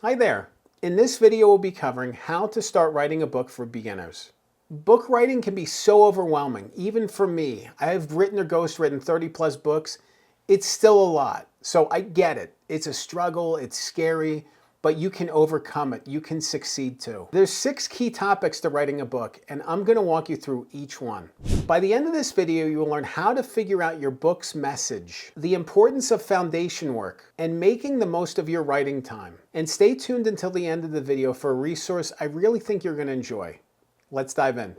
Hi there. In this video, we'll be covering how to start writing a book for beginners. Book writing can be so overwhelming, even for me. I have written or ghostwritten 30 plus books. It's still a lot, so I get it. It's a struggle, it's scary, but you can overcome it. You can succeed too. There's 6 key topics to writing a book, and I'm gonna walk you through each one. By the end of this video, you will learn how to figure out your book's message, the importance of foundation work, and making the most of your writing time. And stay tuned until the end of the video for a resource I really think you're gonna enjoy. Let's dive in.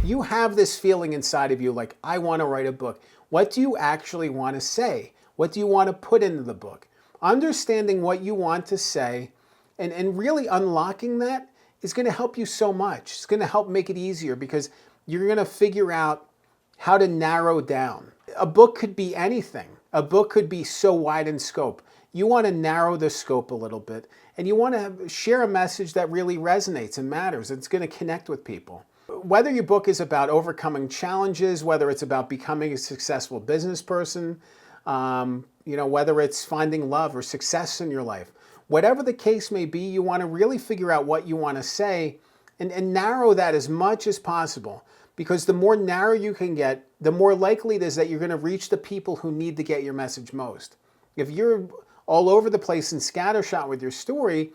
You have this feeling inside of you like, I want to write a book. What do you actually want to say? What do you want to put into the book? Understanding what you want to say and really unlocking that is going to help you so much. It's going to help make it easier because you're going to figure out how to narrow down. A book could be anything. A book could be so wide in scope. You want to narrow the scope a little bit and you want to share a message that really resonates and matters. It's going to connect with people. Whether your book is about overcoming challenges, whether it's about becoming a successful business person, whether it's finding love or success in your life, whatever the case may be, you want to really figure out what you want to say and narrow that as much as possible. Because the more narrow you can get, the more likely it is that you're going to reach the people who need to get your message most. If you're all over the place and scattershot with your story,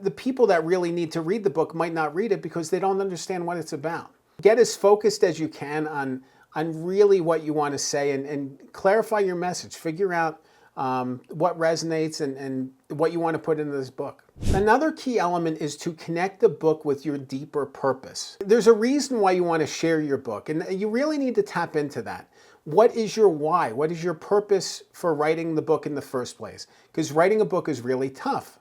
the people that really need to read the book might not read it because they don't understand what it's about. Get as focused as you can on really what you want to say and clarify your message. Figure out what resonates and what you want to put into this book. Another key element is to connect the book with your deeper purpose. There's a reason why you want to share your book, and you really need to tap into that. What is your why? What is your purpose for writing the book in the first place? Because writing a book is really tough.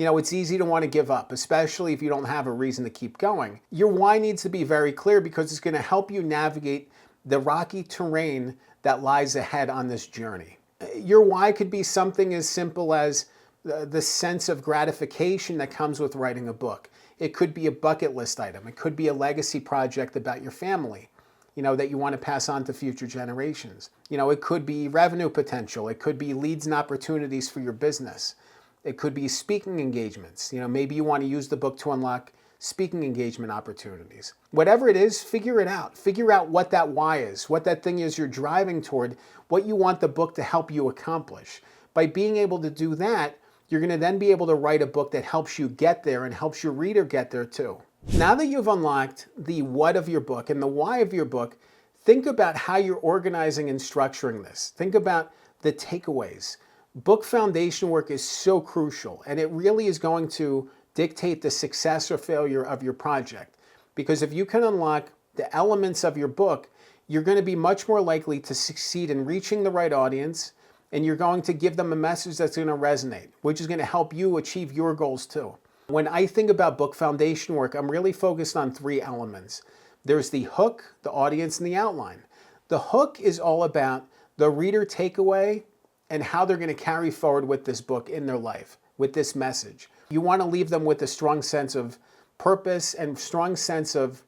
It's easy to want to give up, especially if you don't have a reason to keep going. Your why needs to be very clear because it's going to help you navigate the rocky terrain that lies ahead on this journey. Your why could be something as simple as the sense of gratification that comes with writing a book. It could be a bucket list item. It could be a legacy project about your family, that you want to pass on to future generations. It could be revenue potential. It could be leads and opportunities for your business. It could be speaking engagements. Maybe you want to use the book to unlock speaking engagement opportunities. Whatever it is, figure it out. Figure out what that why is, what that thing is you're driving toward, what you want the book to help you accomplish. By being able to do that, you're going to then be able to write a book that helps you get there and helps your reader get there too. Now that you've unlocked the what of your book and the why of your book, think about how you're organizing and structuring this. Think about the takeaways. Book foundation work is so crucial, and it really is going to dictate the success or failure of your project. Because if you can unlock the elements of your book, you're going to be much more likely to succeed in reaching the right audience, and you're going to give them a message that's going to resonate, which is going to help you achieve your goals too. When I think about book foundation work, I'm really focused on 3 elements. There's the hook, the audience, and the outline. The hook is all about the reader takeaway and how they're going to carry forward with this book in their life, with this message. You want to leave them with a strong sense of purpose and strong sense of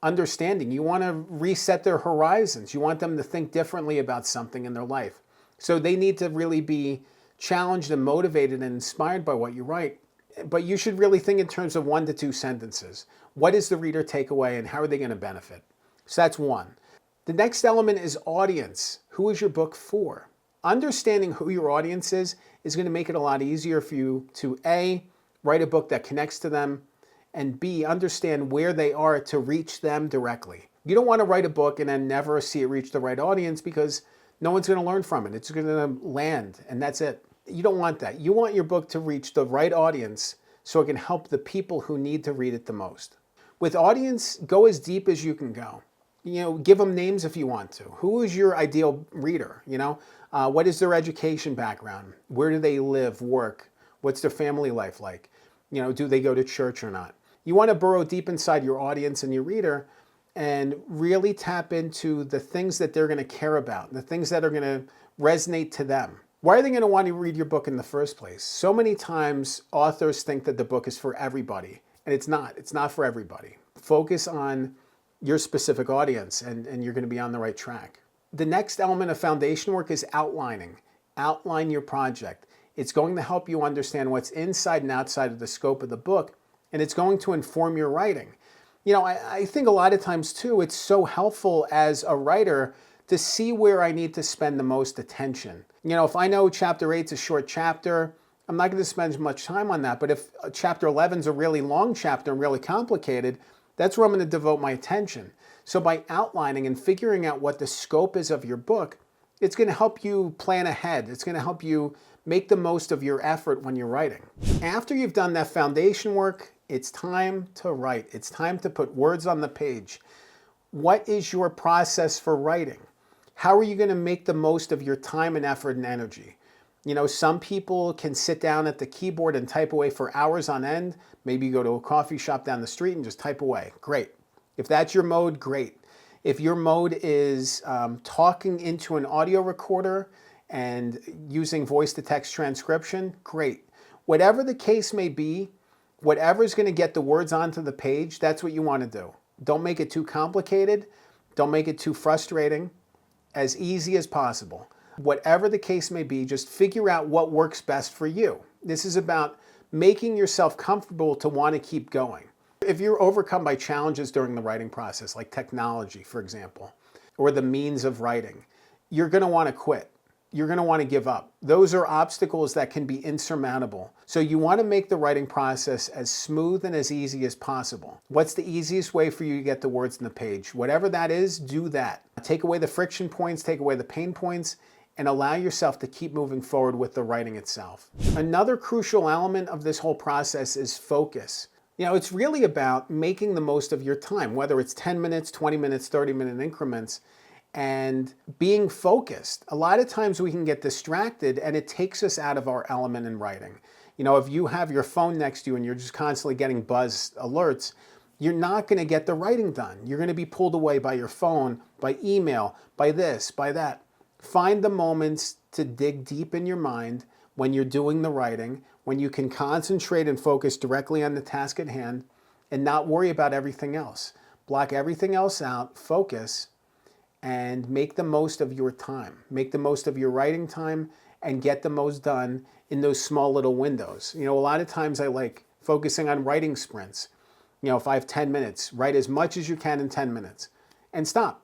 understanding. You want to reset their horizons. You want them to think differently about something in their life. So they need to really be challenged and motivated and inspired by what you write. But you should really think in terms of 1 to 2 sentences. What is the reader takeaway and how are they going to benefit? So that's 1. The next element is audience. Who is your book for? Understanding who your audience is going to make it a lot easier for you to A, write a book that connects to them, and B, understand where they are to reach them directly. You don't want to write a book and then never see it reach the right audience because no one's going to learn from it. It's going to land and that's it. You don't want that. You want your book to reach the right audience so it can help the people who need to read it the most. With audience, go as deep as you can go. Give them names if you want to. Who is your ideal reader? What is their education background? Where do they live, work? What's their family life like? Do they go to church or not? You want to burrow deep inside your audience and your reader and really tap into the things that they're going to care about, the things that are going to resonate to them. Why are they going to want to read your book in the first place? So many times authors think that the book is for everybody, and it's not. It's not for everybody. Focus on your specific audience and you're going to be on the right track. The next element of foundation work is outlining. Outline your project. It's going to help you understand what's inside and outside of the scope of the book, and it's going to inform your writing. I think a lot of times too, it's so helpful as a writer to see where I need to spend the most attention. If I know chapter 8 is a short chapter, I'm not going to spend as much time on that. But if chapter 11 is a really long chapter and really complicated, that's where I'm going to devote my attention. So by outlining and figuring out what the scope is of your book, it's going to help you plan ahead. It's going to help you make the most of your effort when you're writing. After you've done that foundation work, it's time to write. It's time to put words on the page. What is your process for writing? How are you going to make the most of your time and effort and energy? Some people can sit down at the keyboard and type away for hours on end. Maybe you go to a coffee shop down the street and just type away. Great. If that's your mode, great. If your mode is talking into an audio recorder and using voice-to-text transcription, great. Whatever the case may be, whatever is going to get the words onto the page, that's what you want to do. Don't make it too complicated. Don't make it too frustrating. As easy as possible. Whatever the case may be, just figure out what works best for you. This is about making yourself comfortable to want to keep going. If you're overcome by challenges during the writing process, like technology, for example, or the means of writing, you're going to want to quit. You're going to want to give up. Those are obstacles that can be insurmountable. So you want to make the writing process as smooth and as easy as possible. What's the easiest way for you to get the words on the page? Whatever that is, do that. Take away the friction points, take away the pain points, and allow yourself to keep moving forward with the writing itself. Another crucial element of this whole process is focus. It's really about making the most of your time, whether it's 10 minutes, 20 minutes, 30-minute increments, and being focused. A lot of times we can get distracted and it takes us out of our element in writing. If you have your phone next to you and you're just constantly getting buzz alerts, you're not going to get the writing done. You're going to be pulled away by your phone, by email, by this, by that. Find the moments to dig deep in your mind when you're doing the writing, when you can concentrate and focus directly on the task at hand and not worry about everything else. Block everything else out, focus, and make the most of your time. Make the most of your writing time and get the most done in those small little windows. A lot of times I like focusing on writing sprints. If I have 10 minutes, write as much as you can in 10 minutes and stop.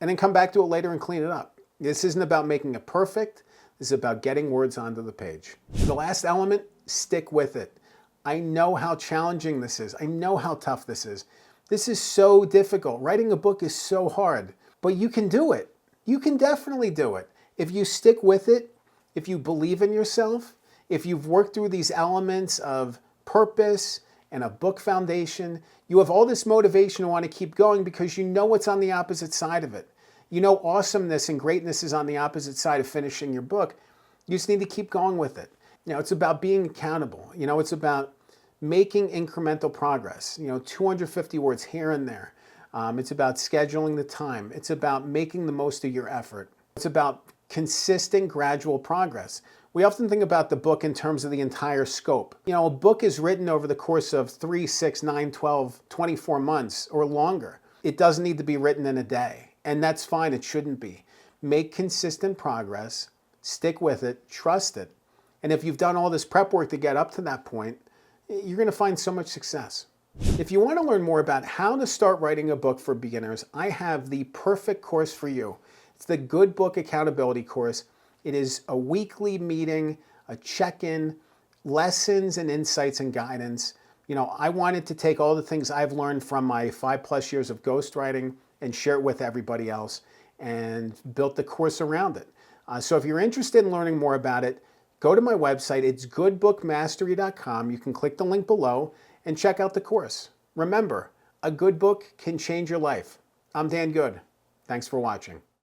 And then come back to it later and clean it up. This isn't about making it perfect. This is about getting words onto the page. The last element, stick with it. I know how challenging this is. I know how tough this is. This is so difficult. Writing a book is so hard. But you can do it. You can definitely do it. If you stick with it, if you believe in yourself, if you've worked through these elements of purpose and a book foundation, you have all this motivation to want to keep going because you know what's on the opposite side of it. Awesomeness and greatness is on the opposite side of finishing your book. You just need to keep going with it. It's about being accountable. It's about making incremental progress. 250 words here and there. It's about scheduling the time. It's about making the most of your effort. It's about consistent, gradual progress. We often think about the book in terms of the entire scope. A book is written over the course of 3, 6, 9, 12, 24 months or longer. It doesn't need to be written in a day, and that's fine. It shouldn't be. Make consistent progress, stick with it, trust it, and if you've done all this prep work to get up to that point, you're going to find so much success. If you want to learn more about how to start writing a book for beginners, I have the perfect course for you. It's the Good Book Accountability course. It is a weekly meeting, a check-in, lessons and insights and guidance. I wanted to take all the things I've learned from my 5+ years of ghostwriting and share it with everybody else and built the course around it. So if you're interested in learning more about it, go to my website. It's goodbookmastery.com. You can click the link below and check out the course. Remember, a good book can change your life. I'm Dan Good. Thanks for watching.